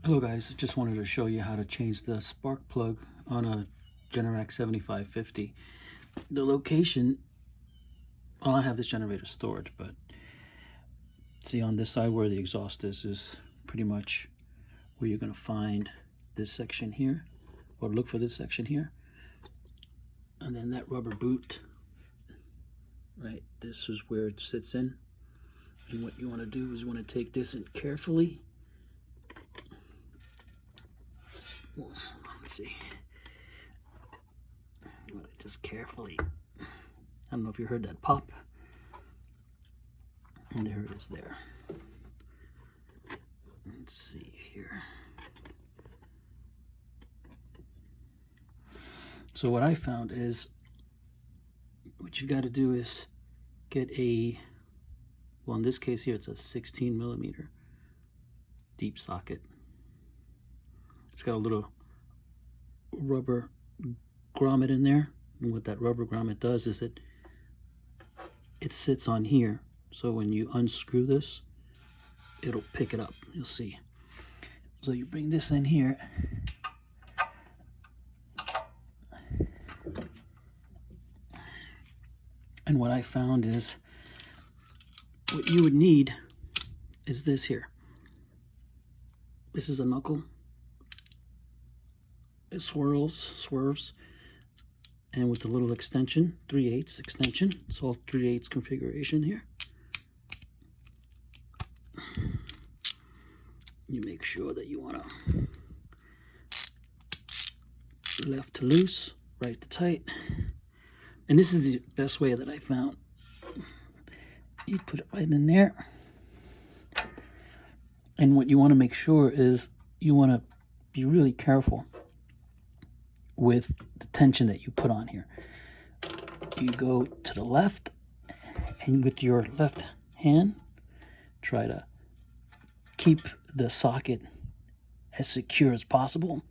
Hello guys, just wanted to show you how to change the spark plug on a Generac 7550. The location, well, I have this generator stored, but see on this side where the exhaust is pretty much where you're going to find this section here, or look for this section here. And then that rubber boot, right, this is where it sits in. And what you want to do is you want to take this in carefully. Let's see. Just carefully. I don't know if you heard that pop. And there it is there. Let's see here. So what I found is what you've got to do is get a, well, in this case here it's a 16 millimeter deep socket. It's got a little rubber grommet in there, and what that rubber grommet does is it sits on here, so when you unscrew this it'll pick it up. You'll see. So you bring this in here, and what I found is what you would need is this here. This is a knuckle. It swerves, and with the little extension, 3/8 extension, it's all 3/8 configuration here. You make sure that you want to left to loose, right to tight, and this is the best way that I found. You put it right in there, and what you want to make sure is you want to be really careful with the tension that you put on here. You go to the left, and with your left hand try to keep the socket as secure as possible.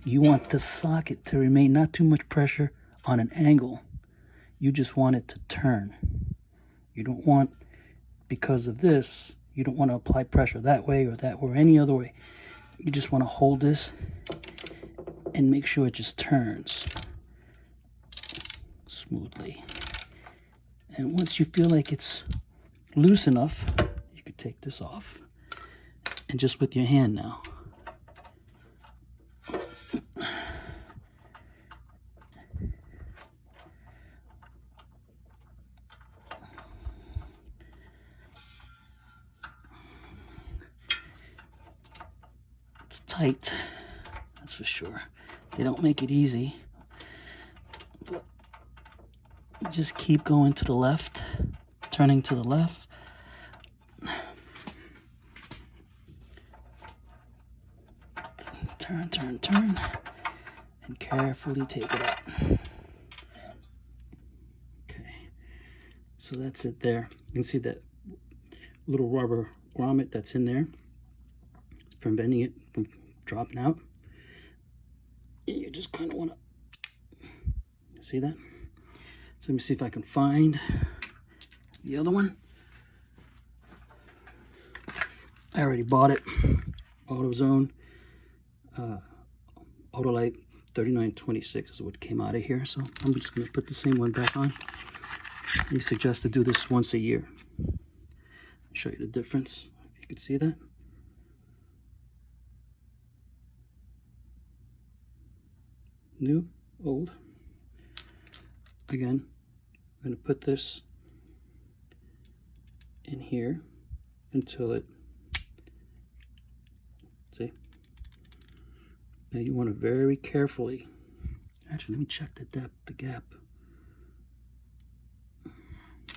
You want the socket to remain not too much pressure on an angle. You just want it to turn. You don't want, because of this, you don't want to apply pressure that way or that way or any other way. You just want to hold this and make sure it just turns smoothly. And once you feel like it's loose enough, you could take this off. And just with your hand now, tight, that's for sure. They don't make it easy, but you just keep going to the left, turning to the left. Turn, and carefully take it out. Okay, so that's it there. You can see that little rubber grommet that's in there. It's preventing it from dropping out. You just kind of want to see that. So let me see if I can find the other one. I already bought it. AutoZone Autolite 3926 is what came out of here. So I'm just going to put the same one back on. We suggest to do this once a year. I'll show you the difference, if you can see that. New, old. Again, I'm going to put this in here until it, see? Now you want to very carefully, actually let me check the depth, the gap.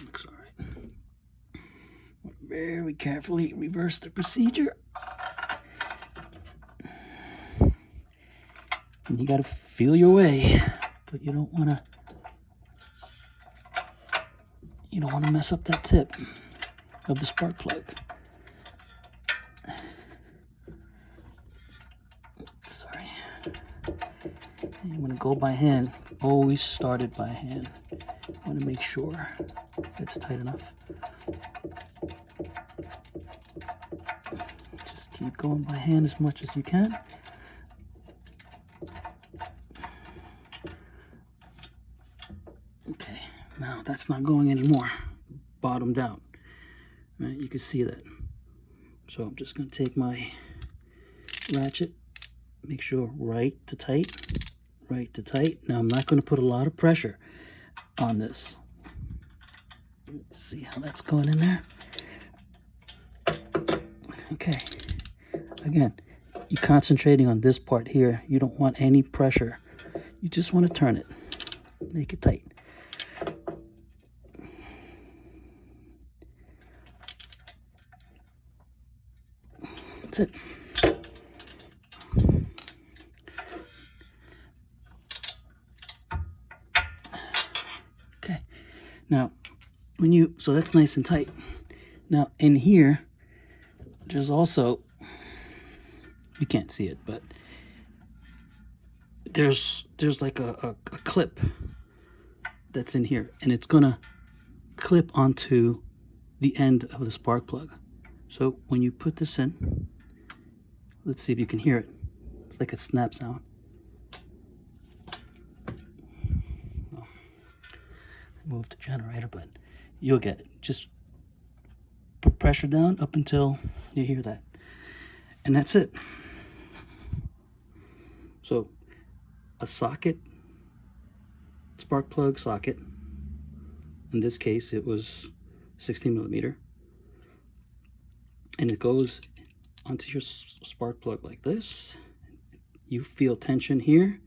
Looks all right. Very carefully reverse the procedure. And you got to feel your way, but you don't want to mess up that tip of the spark plug. Sorry. And you want to go by hand. Always start it by hand. You want to make sure it's tight enough. Keep going by hand as much as you can. Okay, now that's not going anymore. Bottomed out. Right, you can see that. So I'm just going to take my ratchet, make sure right to tight. Now I'm not going to put a lot of pressure on this. See how that's going in there? Okay. Again, you're concentrating on this part here. You don't want any pressure. You just want to turn it. Make it tight. That's it. Okay. Now, so that's nice and tight. Now, in here, there's also, you can't see it, but there's like a clip that's in here, and it's gonna clip onto the end of the spark plug. So when you put this in, let's see if you can hear it. It's like a snap sound. Oh, move the generator, but you'll get it. Just put pressure down up until you hear that, and that's it. So a socket, spark plug socket, in this case it was 16 millimeter, and it goes onto your spark plug like this. You feel tension here,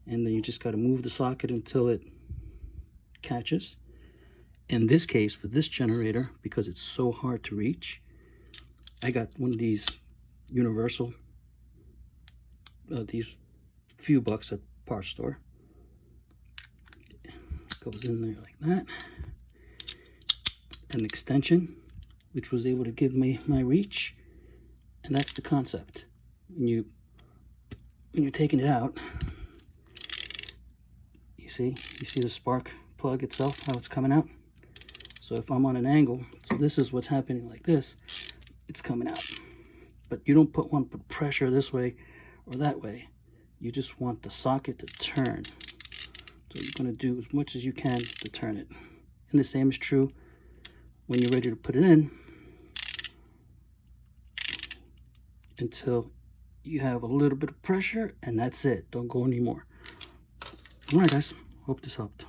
and then you just got to move the socket until it catches. In this case, for this generator, because it's so hard to reach, I got one of these universal, these few bucks at parts store. Goes in there like that. An extension, which was able to give me my reach, and that's the concept. When you're taking it out, you see the spark plug itself, how it's coming out. So if I'm on an angle, so this is what's happening like this, it's coming out. But you don't put pressure this way or that way. You just want the socket to turn. So you're going to do as much as you can to turn it. And the same is true when you're ready to put it in, until you have a little bit of pressure, and that's it. Don't go anymore. All right, guys. Hope this helped.